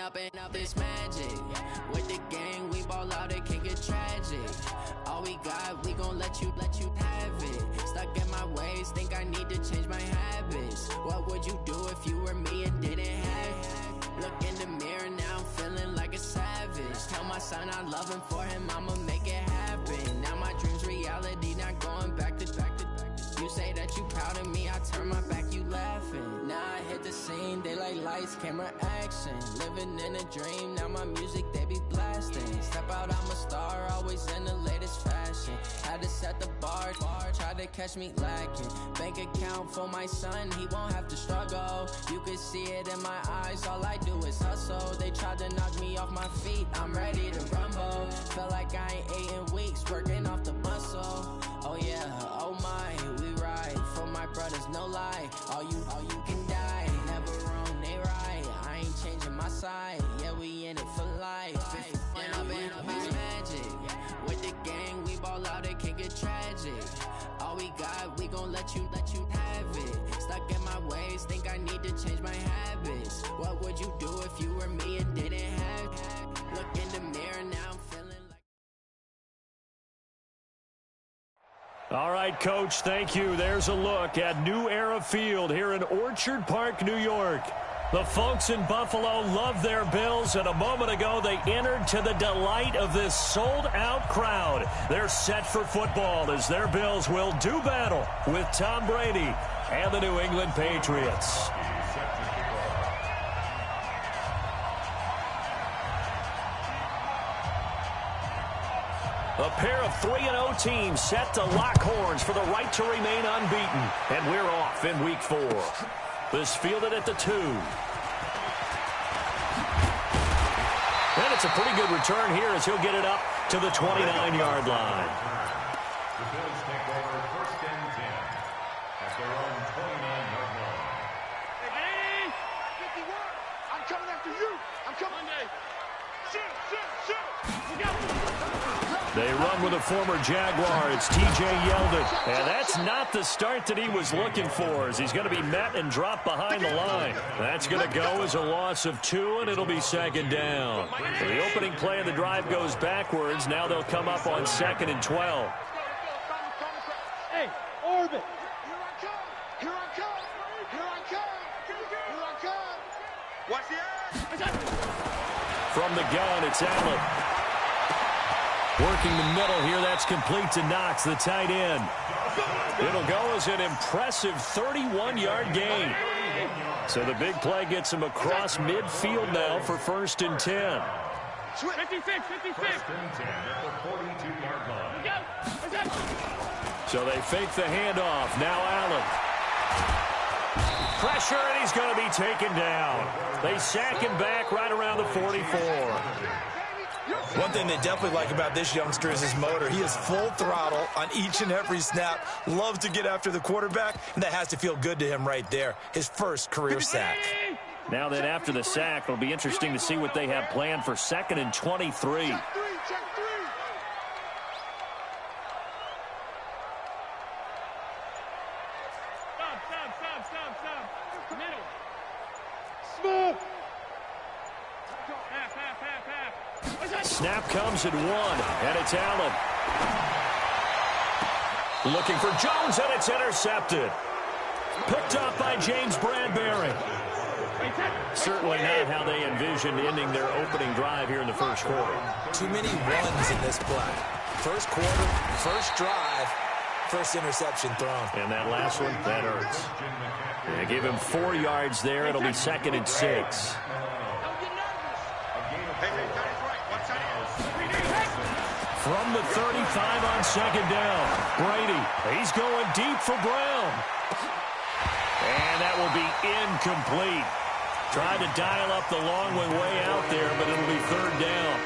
Up and up this magic. With the gang, we ball out, it can get tragic. All we got, we gon' let you have it. Stuck in my ways, think I need to change my habits. What would you do if you were me and didn't have it? Look in the mirror, now I'm feeling like a savage. Tell my son I love him, for him I'ma make it happen. Now my dream's reality, not going back to. You say that you proud of me, I turn my back, you laughing. Now I hit the scene, they like lights, camera, action. Living in a dream, now my music, they be blasting. Step out, I'm a star, always in the latest fashion. Had to set the bar, try to catch me lacking. Bank account for my son, he won't have to struggle. You can see it in my eyes, all I do is hustle. They tried to knock me off my feet, I'm ready to rumble. Feel like I ain't ate in weeks, working off the muscle. Oh yeah, oh my, we ride for my brothers, no lie. All you can die, never wrong, they right. I ain't changing my side, yeah, we in it for life. If up is magic. With the gang, we ball out, it can get tragic. All we got, we gon' let you have it. Stuck in my ways, think I need to change my habits. What would you do if you were me and didn't have it? Look in the mirror, now I'm feeling like. All right, Coach, thank you. There's a look at New Era Field here in Orchard Park, New York. The folks in Buffalo love their Bills, and a moment ago they entered to the delight of this sold-out crowd. They're set for football as their Bills will do battle with Tom Brady and the New England Patriots. A pair of 3-0 teams set to lock horns for the right to remain unbeaten. And we're off in Week 4. This fielded at the 2. And it's a pretty good return here as he'll get it up to the 29-yard line. The Bills take over 1st and 10 at their own 29-yard line. Hey, 51, I'm coming after you. I'm coming. Shoot. Look out. They run with a former Jaguar. It's T.J. Yeldon. And that's not the start that he was looking for, as he's going to be met and dropped behind the line. That's going to go as a loss of 2, and it'll be 2nd down. The opening play of the drive goes backwards. Now they'll come up on 2nd and 12. Hey, orbit. Here I come. Watch the edge. From the gun, it's Allen. Working the middle here, that's complete to Knox, the tight end. It'll go as an impressive 31-yard gain. So the big play gets him across midfield now for 1st and 10. 56. 1st and 10 at the 42-yard line. So they fake the handoff. Now Allen. Pressure, and he's going to be taken down. They sack him back right around the 44. One thing they definitely like about this youngster is his motor. He is full throttle on each and every snap. Loves to get after the quarterback, and that has to feel good to him right there. His first career sack. Now then, after the sack, it'll be interesting to see what they have planned for 2nd and 23. Check three. Stop. Middle. Smooth. Snap comes at 1, and it's Allen. Looking for Jones, and it's intercepted. Picked up by James Bradbury. Certainly not how they envisioned ending their opening drive here in the 1st quarter. Too many runs in this play. 1st quarter, 1st drive, 1st interception thrown. And that last one, that hurts. Yeah, give him 4 yards there. It'll be 2nd and 6. From the 35 on 2nd down. Brady, he's going deep for Brown. And that will be incomplete. Tried to dial up the long one way out there, but it'll be 3rd down.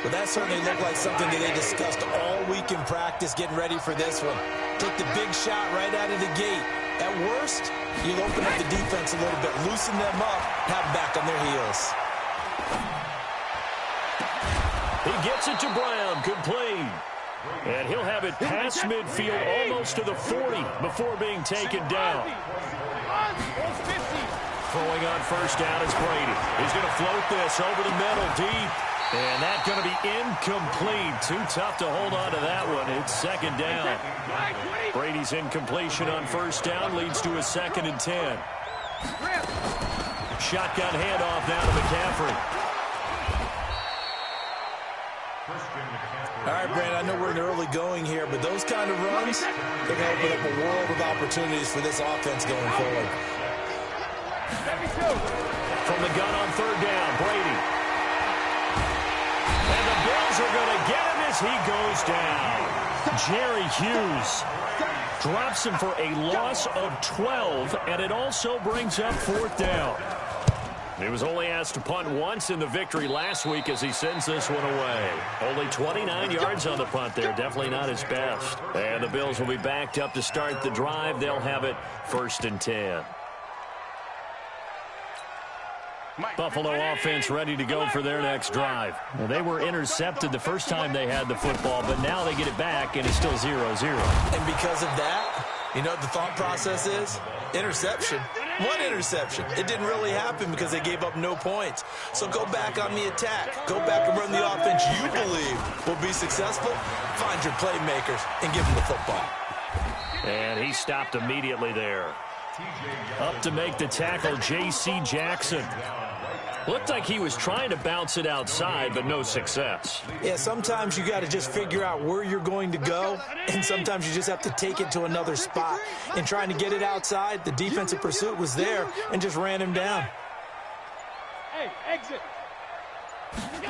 Well, that certainly looked like something that they discussed all week in practice getting ready for this one. Took the big shot right out of the gate. At worst, you'll open up the defense a little bit, loosen them up, have them back on their heels. He gets it to Brown, complete. And And he'll have it past midfield, almost to the 40, before being taken down. Throwing on first down is Brady. He's going to float this over the middle, deep. And that's going to be incomplete. Too tough to hold on to that one. It's second down. Brady's incompletion on first down leads to a 2nd and 10. Shotgun handoff now to McCaffrey. All right, Brandon, I know we're in early going here, but those kind of runs, they're going to open up a world of opportunities for this offense going forward. From the gun on third down, Brady. And the Bills are going to get him as he goes down. Jerry Hughes drops him for a loss of 12, and it also brings up 4th down. He was only asked to punt once in the victory last week as he sends this one away. Only 29 yards on the punt there. Definitely not his best. And the Bills will be backed up to start the drive. They'll have it 1st and 10. Buffalo offense ready to go for their next drive. Well, they were intercepted the first time they had the football, but now they get it back, and it's still 0-0. And because of that, you know what the thought process is? Interception. One interception. It didn't really happen because they gave up no points. So go back on the attack. Go back and run the offense you believe will be successful. Find your playmakers and give them the football. And he stopped immediately there. Up to make the tackle, J.C. Jackson. Looked like he was trying to bounce it outside, but no success. Yeah, sometimes you got to just figure out where you're going to go, and sometimes you just have to take it to another spot. And trying to get it outside, the defensive pursuit was there and just ran him down. Hey, exit.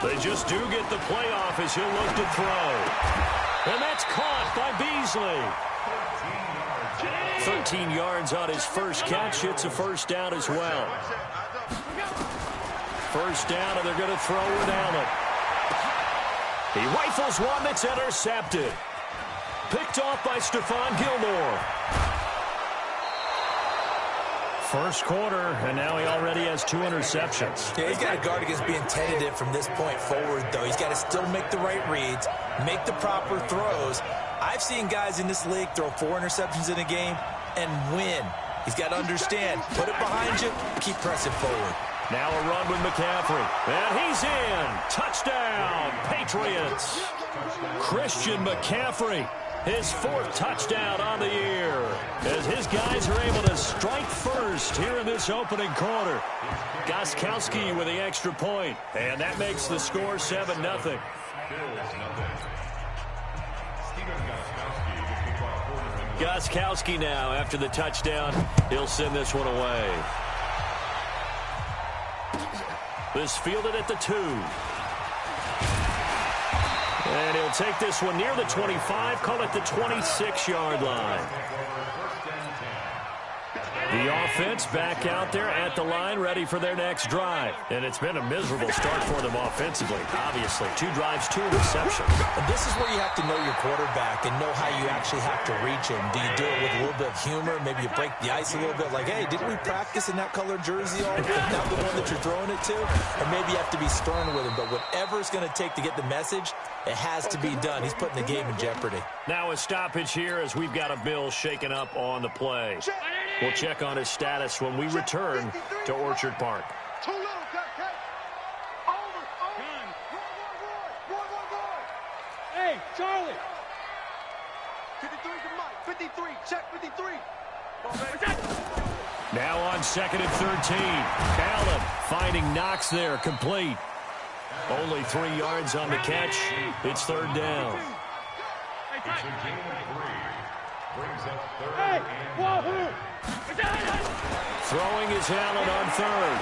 They just do get the playoff as he'll look to throw. And that's caught by Beasley. 13 yards on his first catch. It's a first down as well. First down, and they're going to throw with Allen. He rifles one that's intercepted. Picked off by Stephon Gilmore. First quarter, and now he already has 2 interceptions. Yeah, he's got to guard against being tentative from this point forward, though. He's got to still make the right reads, make the proper throws. I've seen guys in this league throw 4 interceptions in a game and win. He's got to understand, put it behind you, keep pressing forward. Now a run with McCaffrey. And he's in. Touchdown, Patriots. Christian McCaffrey, his 4th touchdown on the year, as his guys are able to strike first here in this opening quarter. Gostkowski with the extra point, and that makes the score 7-0. Gostkowski now, after the touchdown, he'll send this one away. This fielded at the 2. And he'll take this one near the 25, call it the 26-yard line. The offense back out there at the line, ready for their next drive. And it's been a miserable start for them offensively, obviously. 2 drives, 2 interceptions. And this is where you have to know your quarterback and know how you actually have to reach him. Do you do it with a little bit of humor? Maybe you break the ice a little bit, like, hey, didn't we practice in that colored jersey all week? Not the one that you're throwing it to? Or maybe you have to be stern with him. But whatever it's going to take to get the message, it has to be done. He's putting the game in jeopardy. Now a stoppage here as we've got a Bill shaken up on the play. We'll check on his status when we return to Orchard Park. Too little, okay? Over. Roy. Hey, Charlie. 53 to Mike. 53. Check 53. Now on 2nd and 13. Allen finding Knox there, complete. Only 3 yards on the catch. It's 3rd down. Hey, wahoo! Throwing is Allen on 3rd.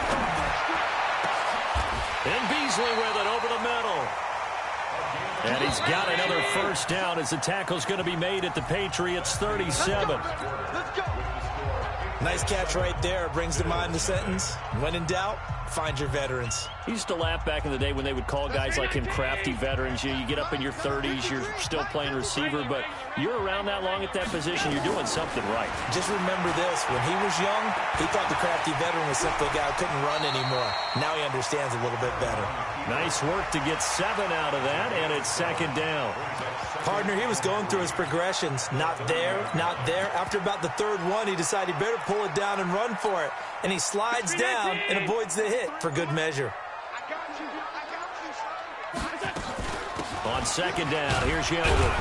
And Beasley with it over the middle. And he's got another first down as the tackle's going to be made at the Patriots 37. Nice catch right there. Brings to mind the sentence, when in doubt, find your veterans. He used to laugh back in the day when they would call guys like him crafty veterans. You get up in your 30s, you're still playing receiver, but you're around that long at that position, you're doing something right. Just remember this, when he was young, he thought the crafty veteran was simply a guy who couldn't run anymore. Now he understands a little bit better. Nice work to get 7 out of that, and it's 2nd down. Partner, he was going through his progressions. Not there, not there. After about the 3rd one, he decided he better pull it down and run for it. And he slides down and avoids the hit for good measure. On 2nd down, here's Yeldon.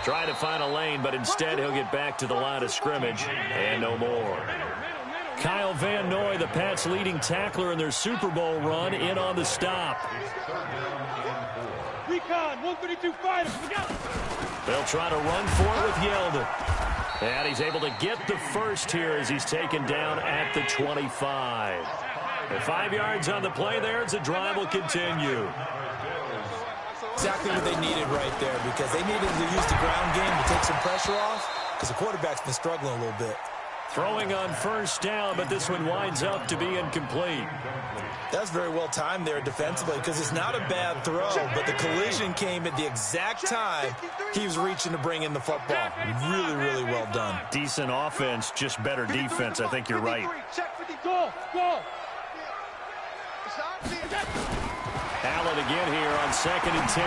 Trying to find a lane, but instead he'll get back to the line of scrimmage, and no more. Kyle Van Noy, the Pats' leading tackler in their Super Bowl run, in on the stop. Recon, 132 fighters. They'll try to run for it with Yeldon. And he's able to get the first here as he's taken down at the 25. And 5 yards on the play there as the drive will continue. Exactly what they needed right there, because they needed to use the ground game to take some pressure off, because the quarterback's been struggling a little bit. Throwing on 1st down, but this one winds up to be incomplete. That's very well timed there defensively, because it's not a bad throw, but the collision came at the exact time he was reaching to bring in the football. Really, really well done. Decent offense, just better defense. I think you're right. Allen again here on 2nd and 10.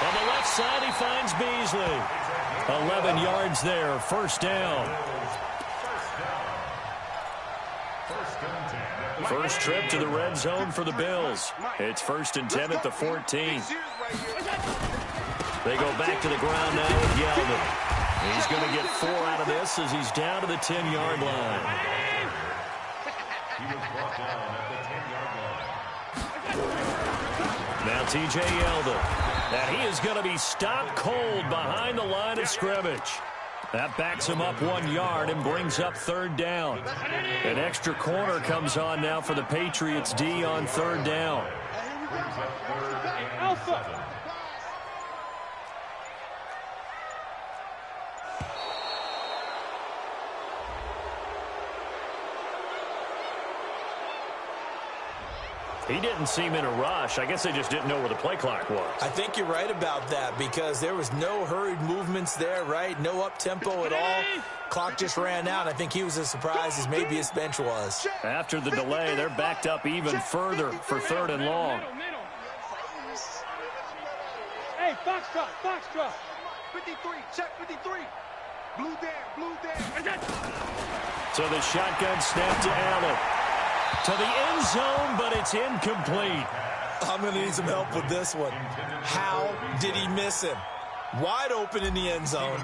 On the left side, he finds Beasley. 11 yards there, 1st down. First trip to the red zone for the Bills. It's 1st and 10 at the 14. They go back to the ground now with Yeldon. He's going to get 4 out of this as he's down to the 10-yard line. He was brought down at the 10-yard line. Now T.J. Yeldon. And he is going to be stopped cold behind the line of scrimmage. That backs him up 1 yard and brings up 3rd down. An extra corner comes on now for the Patriots D on 3rd down. Alpha. He didn't seem in a rush. I guess they just didn't know where the play clock was. I think you're right about that, because there was no hurried movements there, right? No up-tempo at all. Clock just ran out. I think he was as surprised as maybe his bench was. After the delay, they're backed up even further for 3rd and long. Hey, Foxtrot, Foxtrot. 53, check 53. Blue down. So the shotgun snap to Allen. To the end zone, but it's incomplete. I'm going to need some help with this one. How did he miss him? Wide open in the end zone.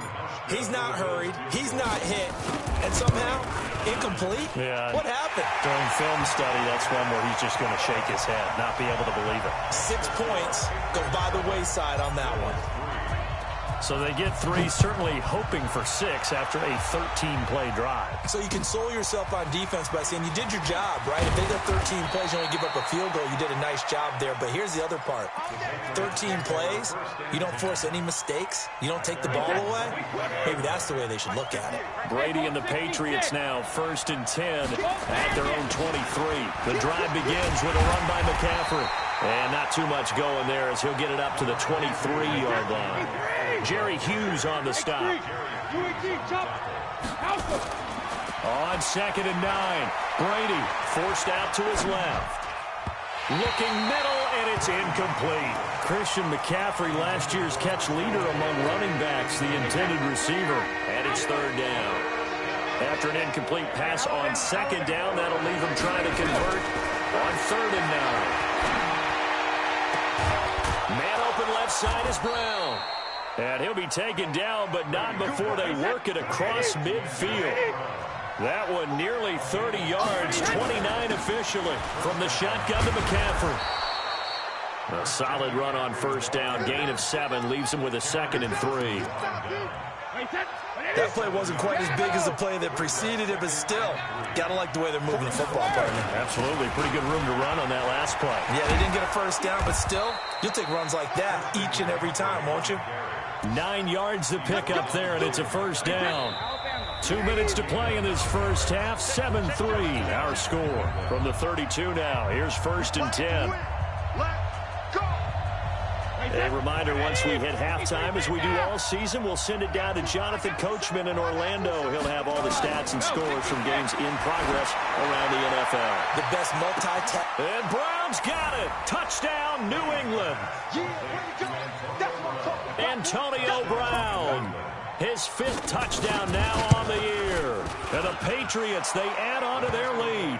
He's not hurried. He's not hit. And somehow, incomplete? Yeah. What happened? During film study, that's one where he's just going to shake his head, not be able to believe it. 6 points go by the wayside on that one. So they get 3, certainly hoping for 6 after a 13-play drive. So you console yourself on defense by saying you did your job, right? If they got 13 plays, you only give up a field goal, you did a nice job there. But here's the other part. 13 plays, you don't force any mistakes, you don't take the ball away. Maybe that's the way they should look at it. Brady and the Patriots now 1st and 10 at their own 23. The drive begins with a run by McCaffrey. And not too much going there as he'll get it up to the 23-yard line. Jerry Hughes on the stop. On 2nd and 9. Brady forced out to his left. Looking middle, and it's incomplete. Christian McCaffrey, last year's catch leader among running backs, the intended receiver. And it's 3rd down. After an incomplete pass on 2nd down, that'll leave him trying to convert on 3rd and 9. Man open left side is Brown. And he'll be taken down, but not before they work it across midfield. That one nearly 30 yards, 29 officially, from the shotgun to McCaffrey. A solid run on 1st down, gain of 7, leaves him with a 2nd and 3. That play wasn't quite as big as the play that preceded it, but still, gotta like the way they're moving the football, partner. Absolutely, pretty good room to run on that last play. Yeah, they didn't get a 1st down, but still, you'll take runs like that each and every time, won't you? 9 yards to pick up there, and it's a 1st down. 2 minutes to play in this first half. 7-3 our score from the 32 now. Here's 1st and 10. A reminder, once we hit halftime, as we do all season, we'll send it down to Jonathan Coachman in Orlando. He'll have all the stats and scores from games in progress around the NFL. The best multi-task. And Brown's got it. Touchdown, New England. Antonio Brown. His 5th touchdown now on the year. And the Patriots, they add on to their lead.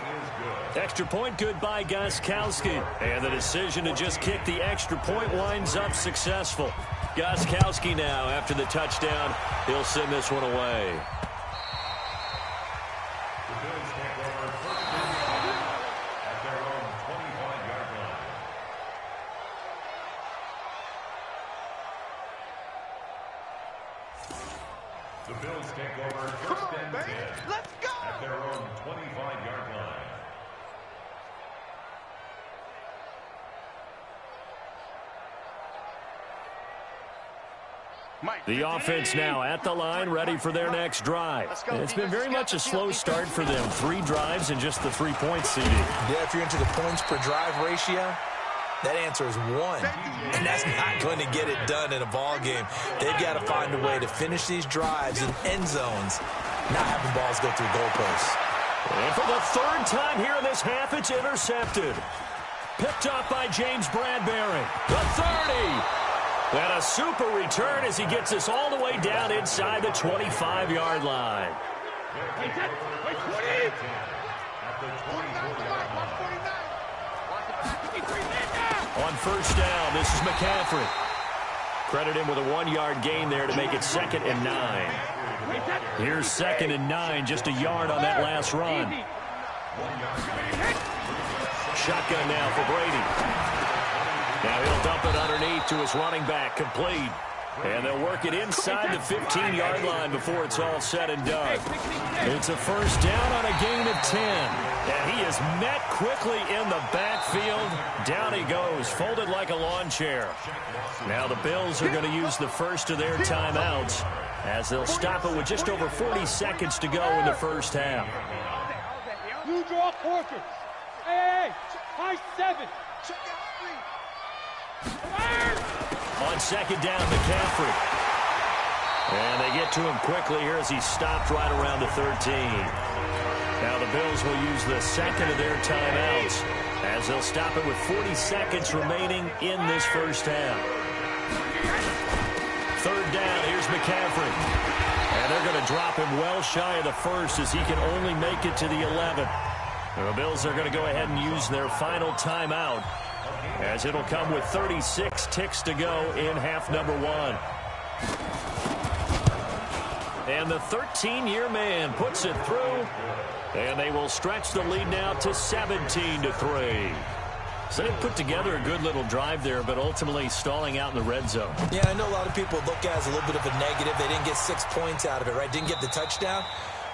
Extra point good by Gostkowski. And the decision to just kick the extra point winds up successful. Gostkowski now, after the touchdown, he'll send this one away. The Bills take over 1st and 10. Let's go! At their own 25-yard line. The offense now at the line, ready for their next drive. It's been very much a slow start for them. 3 drives and just the 3 points, CD. Yeah, if you're into the points per drive ratio, that answer is 1. And that's not going to get it done in a ball game. They've got to find a way to finish these drives in end zones, not having balls go through goalposts. And for the 3rd time here in this half, it's intercepted. Picked up by James Bradbury. The 30. And a super return as he gets us all the way down inside the 25-yard line. On 1st down, this is McCaffrey. Credit him with a 1-yard gain there to make it 2nd and 9. Here's 2nd and 9, just a yard on that last run. Shotgun now for Brady. Now he'll dump it underneath to his running back, complete. And they'll work it inside the 15-yard line before it's all said and done. It's a 1st down on a gain of 10. And he is met quickly in the backfield. Down he goes, folded like a lawn chair. Now the Bills are going to use the first of their timeouts as they'll stop it with just over 40 seconds to go in the first half. You draw quarters. Hey, high 7. On 2nd down, McCaffrey. And they get to him quickly here as he stopped right around the 13. Now the Bills will use the 2nd of their timeouts as they'll stop it with 40 seconds remaining in this first half. 3rd down, here's McCaffrey. And they're going to drop him well shy of the 1st as he can only make it to the 11th. The Bills are going to go ahead and use their final timeout, as it'll come with 36 ticks to go in half number 1. And the 13-year man puts it through, and they will stretch the lead now to 17-3. So they put together a good little drive there, but ultimately stalling out in the red zone. Yeah, I know a lot of people look at it as a little bit of a negative. They didn't get 6 points out of it, right? Didn't get the touchdown.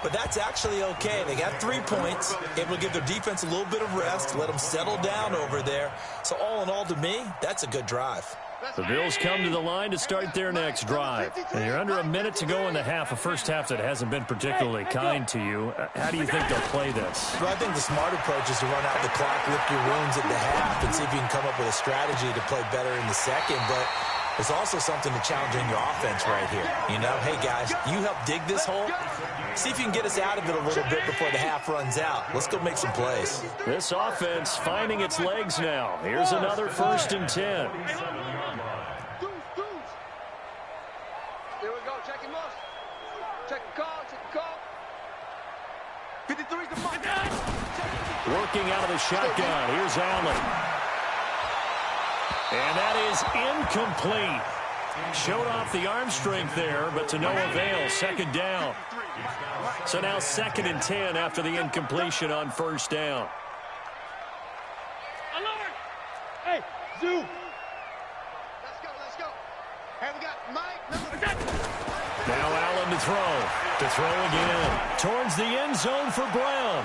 But that's actually okay. They got 3 points, able to give their defense a little bit of rest, let them settle down over there. So all in all, to me, that's a good drive. The Bills come to the line to start their next drive. And you're under a minute to go in the half, a first half that hasn't been particularly kind to you. How do you think they'll play this? Well, I think the smart approach is to run out the clock, lick your wounds at the half, and see if you can come up with a strategy to play better in the second. But there's also something to challenge in your offense right here. You know, hey, guys, you help dig this hole. See if you can get us out of it a little bit before the half runs out. Let's go make some plays. This offense finding its legs now. Here's another 1st and 10. Here we go. Check him up. Check the call. Check the call. 53's the mark. Working out of the shotgun. Here's Allen. And that is incomplete. Showed off the arm strength there, but to no avail. 2nd down. So now 2nd and 10 after the incompletion on 1st down. Hey, Zoo. Let's go. Hey, we got Mike. Now Allen to throw. To throw again. Towards the end zone for Brown.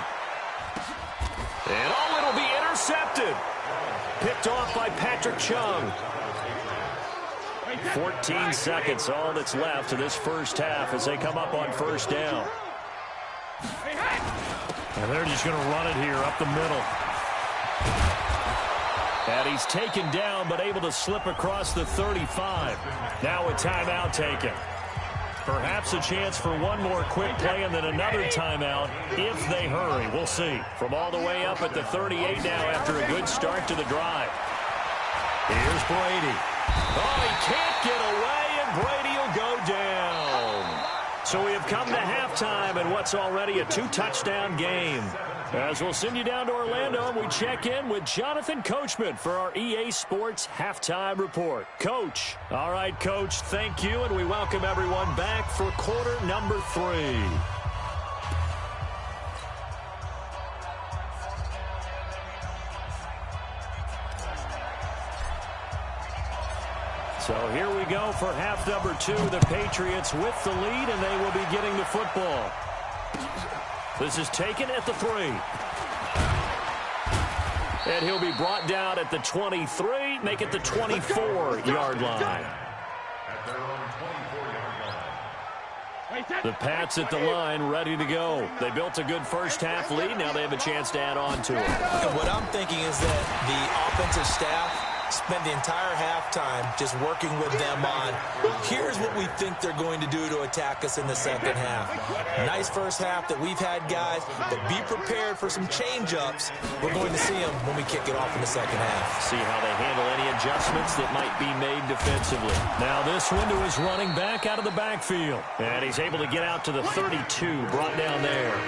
And it'll be intercepted. Picked off by Patrick Chung. 14 seconds, all that's left to this first half as they come up on 1st down. And they're just going to run it here up the middle. And he's taken down, but able to slip across the 35. Now a timeout taken. Perhaps a chance for one more quick play and then another timeout if they hurry. We'll see. From all the way up at the 38 now after a good start to the drive. Here's Brady. Oh, he can't get away, and Brady will go down. So we have come to halftime in what's already a 2-touchdown game. As we'll send you down to Orlando, and we check in with Jonathan Coachman for our EA Sports Halftime Report. Coach. All right, Coach, thank you, and we welcome everyone back for quarter number 3. So here we go for half number 2. The Patriots with the lead, and they will be getting the football. This is taken at the 3. And he'll be brought down at the 23, make it the 24-yard line. The Pats at the line, ready to go. They built a good first-half lead. Now they have a chance to add on to it. And what I'm thinking is that the offensive staff spent the entire halftime just working with them on, here's what we think they're going to do to attack us in the second half. Nice first half that we've had, guys, but be prepared for some change-ups. We're going to see them when we kick it off in the second half. See how they handle any adjustments that might be made defensively. Now this window is running back out of the backfield. And he's able to get out to the 32, brought down there.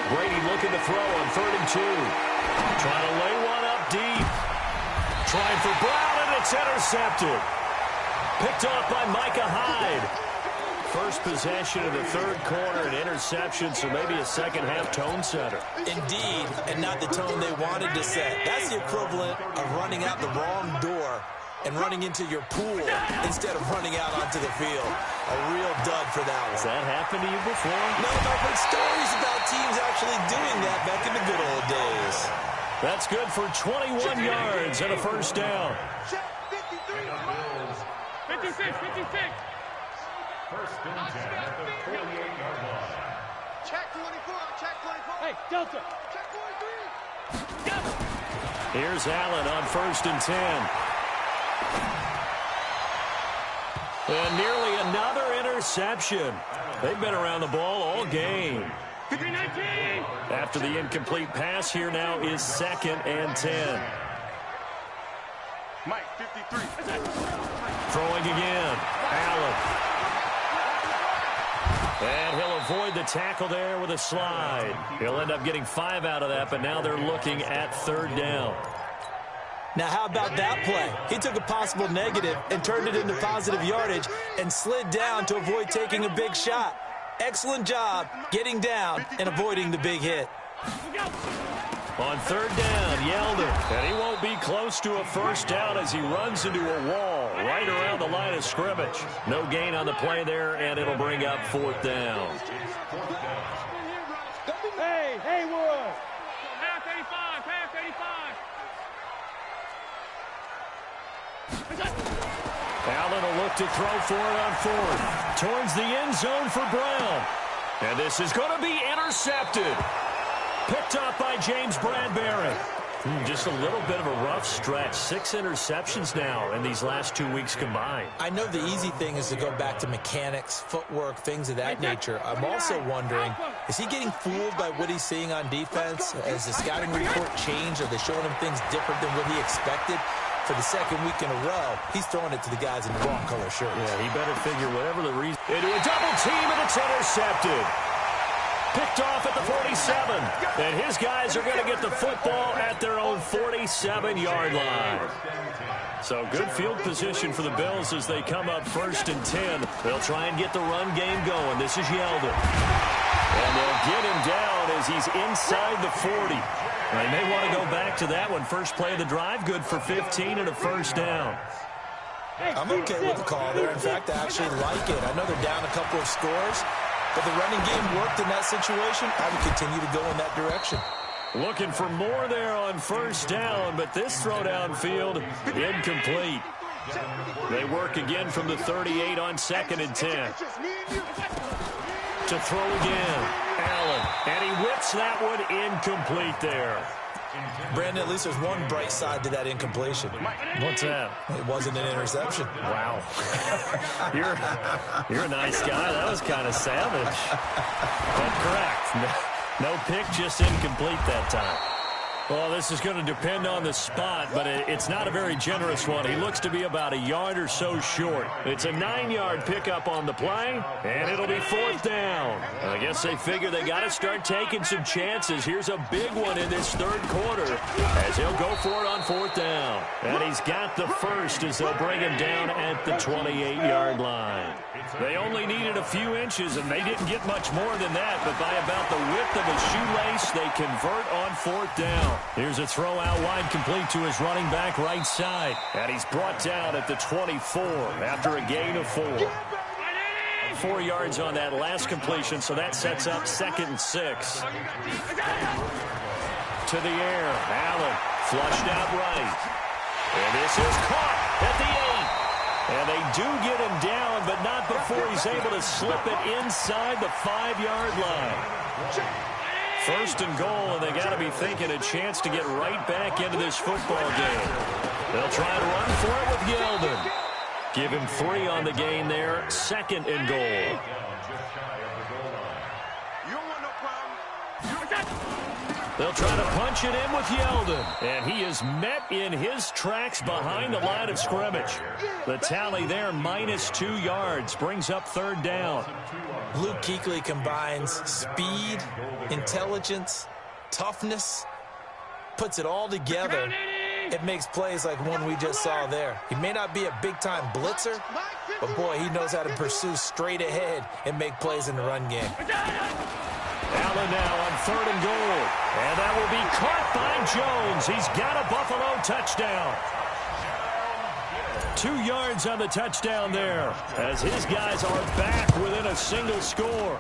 Brady looking to throw on 3rd and 2. Trying to lay one up deep. Trying for Brown, and it's intercepted. Picked off by Micah Hyde. First possession of the 3rd quarter, an interception, so maybe a second-half tone setter. Indeed, and not the tone they wanted to set. That's the equivalent of running out the wrong door and running into your pool instead of running out onto the field. A real dud for that one. Has that happened to you before? No, I've heard stories about teams actually doing that back in the good old days. That's good for 21 yards and a first down. 56, 56. First and 10 at the 48-yard line. Check 24, check 24. Hey, Delta. Check 43. Here's Allen on 1st and 10. And nearly another interception. They've been around the ball all game. 19. After the incomplete pass, here now is 2nd and 10. Mike, 53. Throwing again. Allen. And he'll avoid the tackle there with a slide. He'll end up getting 5 out of that, but now they're looking at 3rd down. Now, how about that play? He took a possible negative and turned it into positive yardage and slid down to avoid taking a big shot. Excellent job getting down and avoiding the big hit. On 3rd down, Yeldon. And he won't be close to a first down as he runs into a wall right around the line of scrimmage. No gain on the play there, and it'll bring up 4th down. Hey, Haywood. Half 85, half 85. Allen will look to throw for it on 4th. Towards the end zone for Brown. And this is going to be intercepted. Picked up by James Bradbury. Just a little bit of a rough stretch. 6 interceptions now in these last 2 weeks combined. I know the easy thing is to go back to mechanics, footwork, things of that nature. I'm also wondering, is he getting fooled by what he's seeing on defense? Has the scouting report changed? Are they showing him things different than what he expected? For the 2nd week in a row, he's throwing it to the guys in the wrong color shirts. Yeah, he better figure whatever the reason. Into a double team, and it's intercepted. Picked off at the 47. And his guys are going to get the football at their own 47-yard line. So good field position for the Bills as they come up 1st and 10. They'll try and get the run game going. This is Yeldon. And they'll get him down as he's inside the 40. They may want to go back to that one. First play of the drive, good for 15 and a first down. I'm okay with the call there. In fact, I actually like it. I know they're down a couple of scores, but the running game worked in that situation. I would continue to go in that direction. Looking for more there on 1st down, but this throw downfield incomplete. They work again from the 38 on 2nd and 10. To throw again. Allen. And he whips that one incomplete there. Brandon, at least there's one bright side to that incompletion. What's that? It wasn't an interception. Wow. You're a nice guy. That was kind of savage. But correct. No pick, just incomplete that time. Well, this is going to depend on the spot, but it's not a very generous one. He looks to be about a yard or so short. It's a 9-yard pickup on the play, and it'll be 4th down. I guess they figure they got to start taking some chances. Here's a big one in this 3rd quarter as he'll go for it on 4th down. And he's got the first as they'll bring him down at the 28-yard line. They only needed a few inches, and they didn't get much more than that, but by about the width of a shoelace, they convert on 4th down. Here's a throw out wide, complete to his running back right side. And he's brought down at the 24 after a gain of 4. 4 yards on that last completion, so that sets up 2nd and 6. To the air, Allen flushed out right. And this is caught at the 8. And they do get him down, but not before he's able to slip it inside the 5-yard line. 1st and goal, and they got to be thinking a chance to get right back into this football game. They'll try to run for it with Yeldon. Give him 3 on the gain there. 2nd and goal. They'll try to punch it in with Yeldon. And he is met in his tracks behind the line of scrimmage. The tally there, -2 yards, brings up 3rd down. Luke Kuechly combines speed, intelligence, toughness, puts it all together. It makes plays like one we just saw there. He may not be a big-time blitzer, but, boy, he knows how to pursue straight ahead and make plays in the run game. Allen now on 3rd and goal. And that will be caught by Jones. He's got a Buffalo touchdown. 2 yards on the touchdown there as his guys are back within a single score.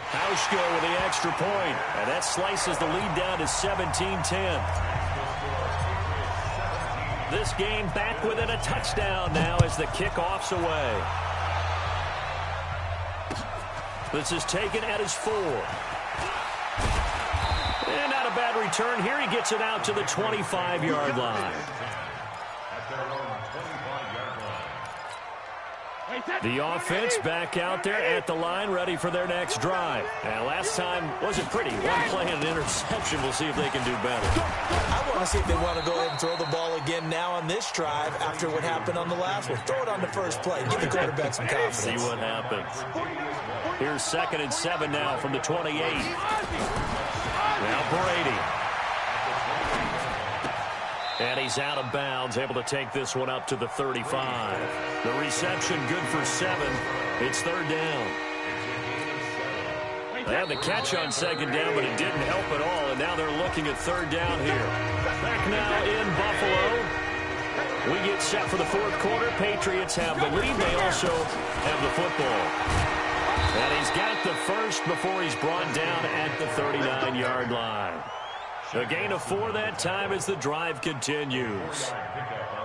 Hauschka with the extra point, and that slices the lead down to 17-10. This game back within a touchdown now as the kickoff's away. This is taken at his 4. And not a bad return here. He gets it out to the 25-yard line. The offense back out there at the line, ready for their next drive. And last time wasn't pretty. One play and an interception. We'll see if they can do better. I want to see if they want to go ahead and throw the ball again now on this drive after what happened on the last one. Throw it on the first play. Give the quarterback some confidence. See what happens. Here's 2nd and 7 now from the 28. Now Brady. And he's out of bounds, able to take this one up to the 35. The reception good for 7. It's 3rd down. They had the catch on 2nd down, but it didn't help at all, and now they're looking at 3rd down here. Back now in Buffalo. We get set for the 4th quarter. Patriots have the lead. They also have the football. And he's got the first before he's brought down at the 39-yard line. A gain of 4 that time as the drive continues.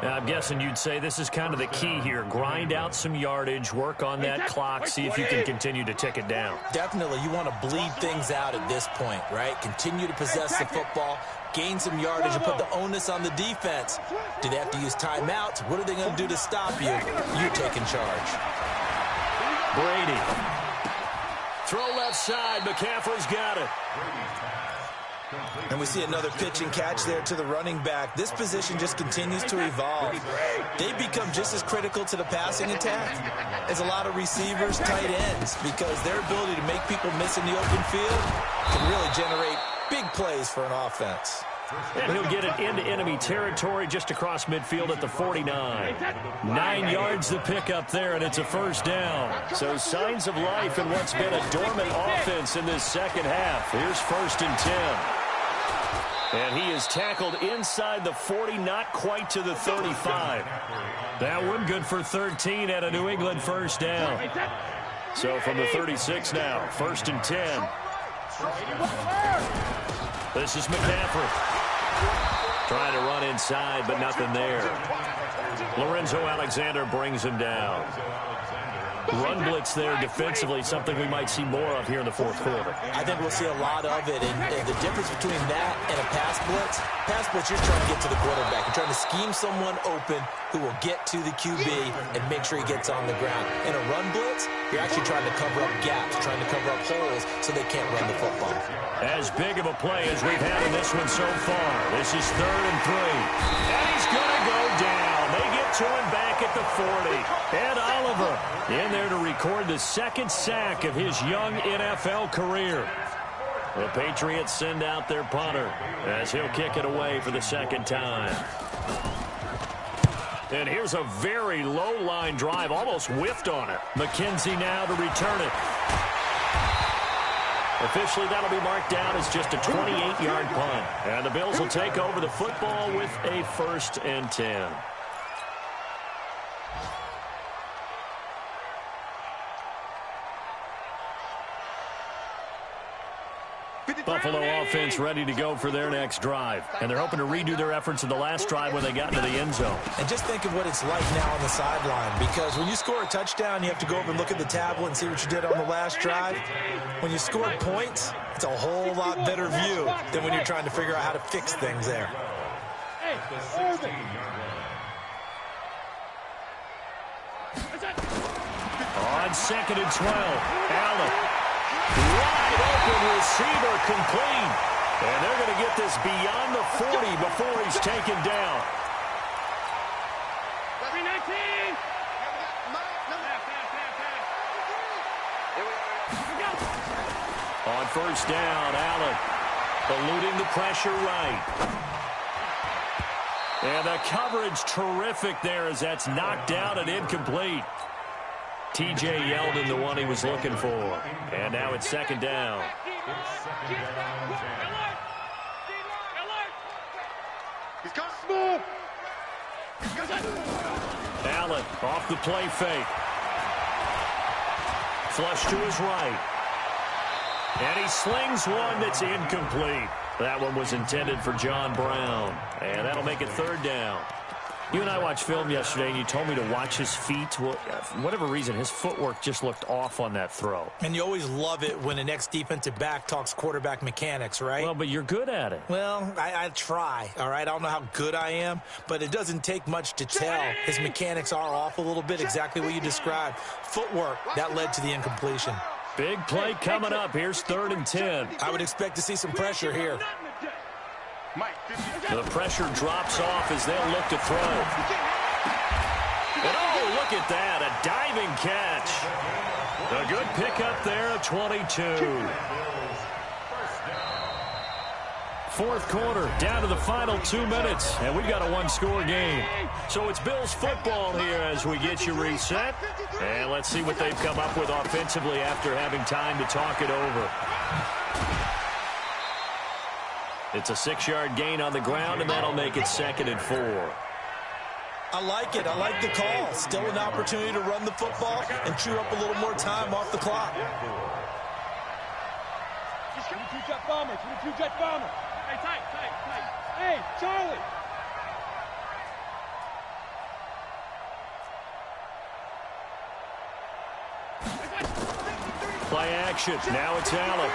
Now, I'm guessing you'd say this is kind of the key here. Grind out some yardage, work on that clock, see if you can continue to tick it down. Definitely. You want to bleed things out at this point, right? Continue to possess the football, gain some yardage, and put the onus on the defense. Do they have to use timeouts? What are they going to do to stop you? You're taking charge. Brady. Throw left side. McCaffrey's got it. And we see another pitch and catch there to the running back. This position just continues to evolve. They become just as critical to the passing attack as a lot of receivers, tight ends, because their ability to make people miss in the open field can really generate big plays for an offense. And he'll get it into enemy territory just across midfield at the 49. 9 yards the pickup there, and it's a 1st down. So signs of life in what's been a dormant offense in this second half. Here's 1st and 10. And he is tackled inside the 40, not quite to the 35. That one good for 13 at a New England 1st down. So from the 36 now, 1st and 10. This is McCaffrey. Trying to run inside, but nothing there. Lorenzo Alexander brings him down. Run blitz there defensively, something we might see more of here in the fourth quarter. I think we'll see a lot of it. And the difference between that and a pass blitz, you're trying to get to the quarterback. You're trying to scheme someone open who will get to the QB and make sure he gets on the ground. In a run blitz, you're actually trying to cover up gaps, trying to cover up holes so they can't run the football. As big of a play as we've had in this one so far. This is 3rd and 3. And he's going to go down. They get to him back at the 40. And Oliver in there to record the 2nd sack of his young NFL career. The Patriots send out their punter as he'll kick it away for the 2nd time. And here's a very low-line drive, almost whiffed on it. McKenzie now to return it. Officially, that'll be marked down as just a 28-yard punt. And the Bills will take over the football with a 1st and 10. Buffalo offense ready to go for their next drive. And they're hoping to redo their efforts in the last drive when they got into the end zone. And just think of what it's like now on the sideline, because when you score a touchdown, you have to go over and look at the tablet and see what you did on the last drive. When you score points, it's a whole lot better view than when you're trying to figure out how to fix things there. On 2nd and 12, Allen. Wide open receiver complete. And they're going to get this beyond the 40 before he's taken down. On 1st down, Allen eluding the pressure right. And the coverage terrific there as that's knocked down and incomplete. T.J. Yeldon, the one he was looking for. And now it's 2nd down. Allen off the play fake. Flush to his right. And he slings one that's incomplete. That one was intended for John Brown. And that'll make it 3rd down. You and I watched film yesterday, and you told me to watch his feet. Well, for whatever reason, his footwork just looked off on that throw. And you always love it when an ex-defensive back talks quarterback mechanics, right? Well, but you're good at it. Well, I try, all right? I don't know how good I am, but it doesn't take much to tell. His mechanics are off a little bit, exactly what you described. Footwork, that led to the incompletion. Big play coming up. Here's 3rd and 10. I would expect to see some pressure here. The pressure drops off as they'll look to throw. And oh, look at that, a diving catch. A good pickup there at 22. 4th quarter, down to the final 2 minutes, and we've got a 1-score game. So it's Bills football here as we get you reset. And let's see what they've come up with offensively after having time to talk it over. It's a 6-yard gain on the ground, and that'll make it 2nd and 4. I like it. I like the call. Still an opportunity to run the football and chew up a little more time off the clock. 22-jet bomber. 22-jet bomber. Hey, tight. Hey, Charlie. Play action. Now it's Allen.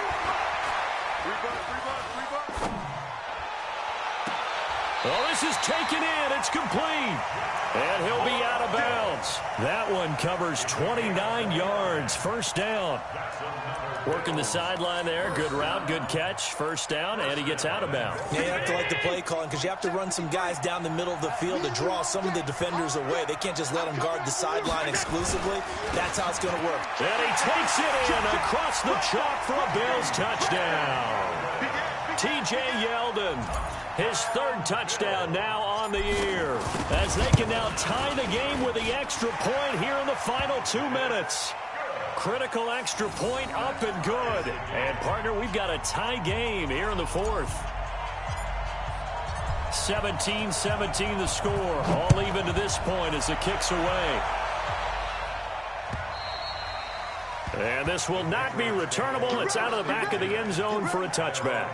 Oh, this is taken in. It's complete. And he'll be out of bounds. That one covers 29 yards. 1st down. Working the sideline there. Good route, good catch. 1st down, and he gets out of bounds. Yeah, you have to like the play calling because you have to run some guys down the middle of the field to draw some of the defenders away. They can't just let them guard the sideline exclusively. That's how it's going to work. And he takes it in across the chalk for a Bills touchdown. T.J. Yeldon. His 3rd touchdown now on the year, as they can now tie the game with the extra point here in the final 2 minutes. Critical extra point up and good. And, partner, we've got a tie game here in the 4th. 17-17 the score. All even to this point as it kicks away. And this will not be returnable. It's out of the back of the end zone for a touchback.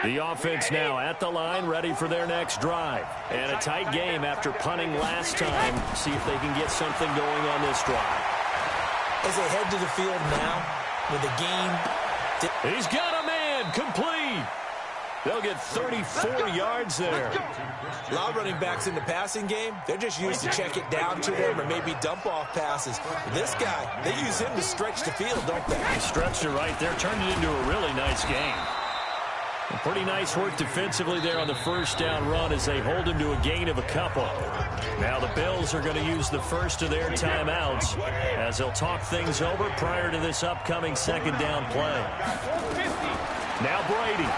The offense now at the line, ready for their next drive. And a tight game after punting last time. See if they can get something going on this drive. As they head to the field now with the game. He's got a man, complete. They'll get 34 yards there. A lot of running backs in the passing game, they're just used to check it down to them or maybe dump off passes. This guy, they use him to stretch the field, don't they? He stretched it right there, turned it into a really nice game. And pretty nice work defensively there on the first down run as they hold him to a gain of a couple. Now the Bills are going to use the first of their timeouts as they'll talk things over prior to this upcoming second down play. Now Brady.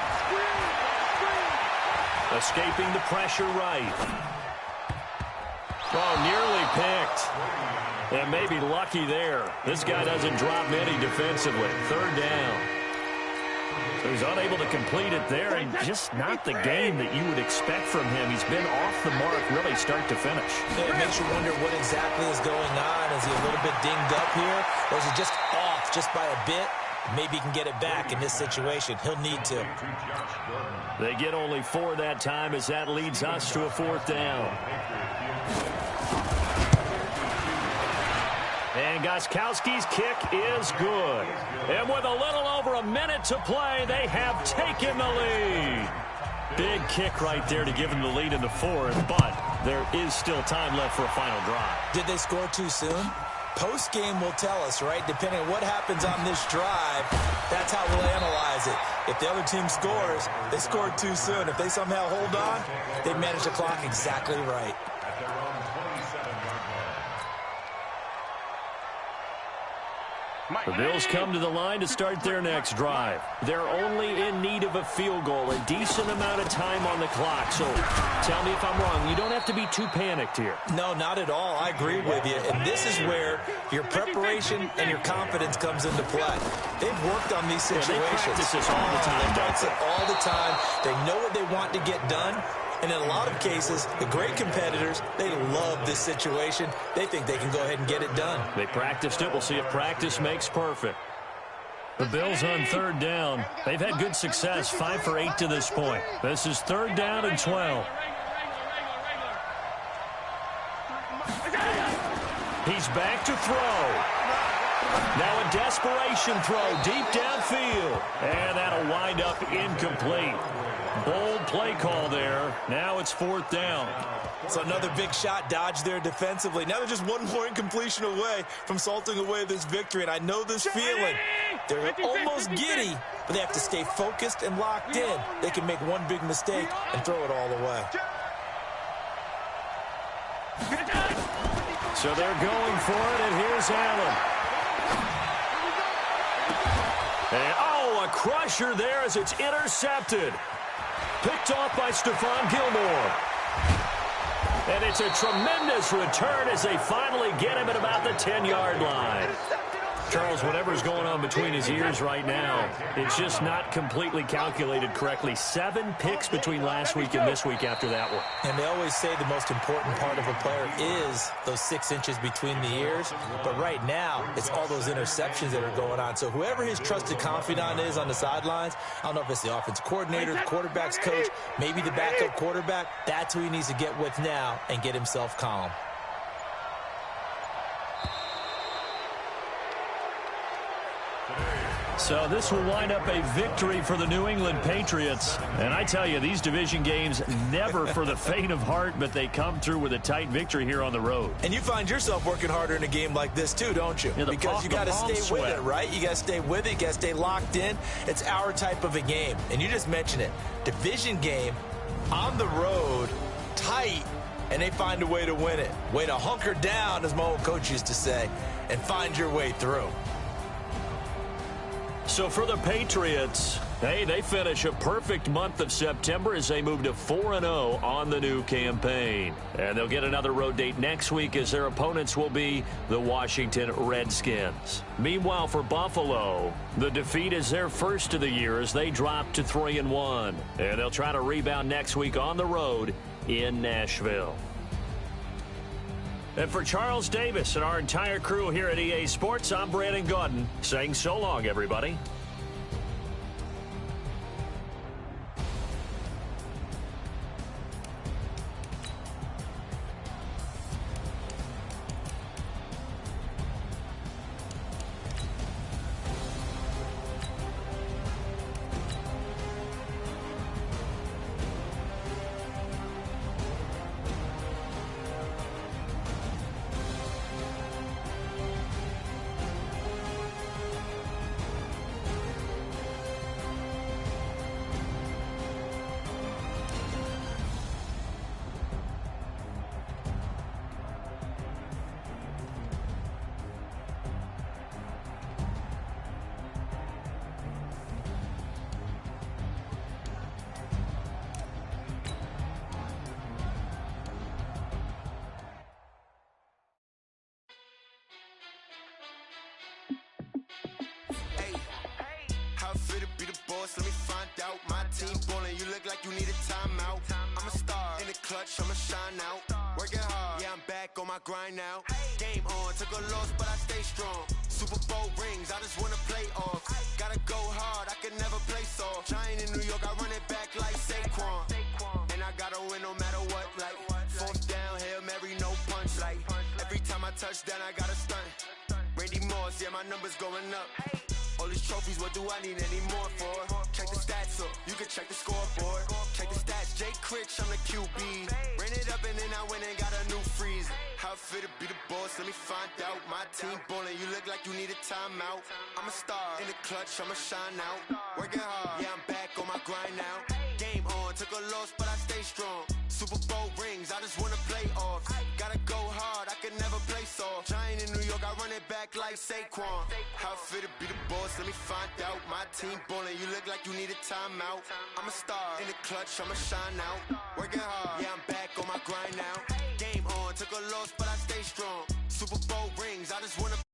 Escaping the pressure right. Oh, nearly picked. And maybe lucky there. This guy doesn't drop many defensively. Third down. So he's unable to complete it there, and just not the game that you would expect from him. He's been off the mark really start to finish. Yeah, it makes you wonder what exactly is going on. Is he a little bit dinged up here, or is he just off just by a bit? Maybe he can get it back in this situation. He'll need to. They get only 4 that time as that leads us to a fourth down. And Gostkowski's kick is good. And with a little over a minute to play, they have taken the lead. Big kick right there to give them the lead in the fourth, but there is still time left for a final drive. Did they score too soon? Post-game will tell us, right? Depending on what happens on this drive, that's how we'll analyze it. If the other team scores, they scored too soon. If they somehow hold on, they manage the clock exactly right. The Bills come to the line to start their next drive. They're only in need of a field goal, a decent amount of time on the clock. So tell me if I'm wrong. You don't have to be too panicked here. No, not at all. I agree with you. And this is where your preparation and your confidence comes into play. They've worked on these situations. Yeah, they practice this all the time. They practice it all the time. They know what they want to get done. And in a lot of cases, the great competitors, they love this situation. They think they can go ahead and get it done. They practiced it. We'll see if practice makes perfect. The Bills on third down. They've had good success, 5 for 8 to this point. This is third down and 12. He's back to throw. Now a desperation throw deep downfield. And that'll wind up incomplete. Bold play call there. Now it's fourth down. So another big shot dodged there defensively. Now they're just one more incompletion away from salting away this victory. And I know this feeling. They're almost giddy, but they have to stay focused and locked in. They can make one big mistake and throw it all away. So they're going for it, and here's Allen. And, a crusher there as it's intercepted. Picked off by Stephon Gilmore. And it's a tremendous return as they finally get him at about the 10-yard line. Charles, whatever's going on between his ears right now, it's just not completely calculated correctly. 7 picks between last week and this week after that one. And they always say the most important part of a player is those 6 inches between the ears. But right now, it's all those interceptions that are going on. So whoever his trusted confidant is on the sidelines, I don't know if it's the offensive coordinator, the quarterback's coach, maybe the backup quarterback, that's who he needs to get with now and get himself calm. So this will wind up a victory for the New England Patriots. And I tell you, these division games, never for the faint of heart, but they come through with a tight victory here on the road. And you find yourself working harder in a game like this too, don't you? Yeah, because you got to stay with it, right? You got to stay with it. You got to stay locked in. It's our type of a game. And you just mentioned it. Division game, on the road, tight, and they find a way to win it. Way to hunker down, as my old coach used to say, and find your way through. So for the Patriots, hey, they finish a perfect month of September as they move to 4-0 on the new campaign. And they'll get another road date next week as their opponents will be the Washington Redskins. Meanwhile, for Buffalo, the defeat is their first of the year as they drop to 3-1. And they'll try to rebound next week on the road in Nashville. And for Charles Davis and our entire crew here at EA Sports, I'm Brandon Gaudin saying so long, everybody. boss, let me find out. My team ballin', you look like you need a timeout. I'm a star in the clutch, I'ma shine out. Working hard, yeah, I'm back on my grind now. Game on, took a loss, but I stay strong. Super Bowl rings, I just wanna play off. Gotta go hard, I can never play soft. Giant in New York, I run it back like Saquon. And I gotta win no matter what, like fourth down, Hail Mary, no punch. Like every time I touch down, I gotta stunt. Randy Moss, yeah, my numbers going up. All these trophies, what do I need any more for? Check the stats up, you can check the scoreboard. Check the stats, Jay Critch, I'm the QB. Ran it up and then I went and got a new freeze. How it feel to be the boss, let me find out. My team ballin', you look like you need a timeout. I'm a star in the clutch, I'ma shine out. Working hard, yeah, I'm back on my grind now. Game on, took a loss, but I stay strong. Super Bowl rings, I just wanna play off. Gotta go hard, I can never play soft. Giant in New York, I run it back like Saquon. How it feel to be the boss, let me find out. My team ballin', you look like you need a timeout. I'm a star in the clutch, I'ma shine out. Working hard, yeah, I'm back on my grind now. Game on, took a loss, but I stay strong. Super Bowl rings, I just wanna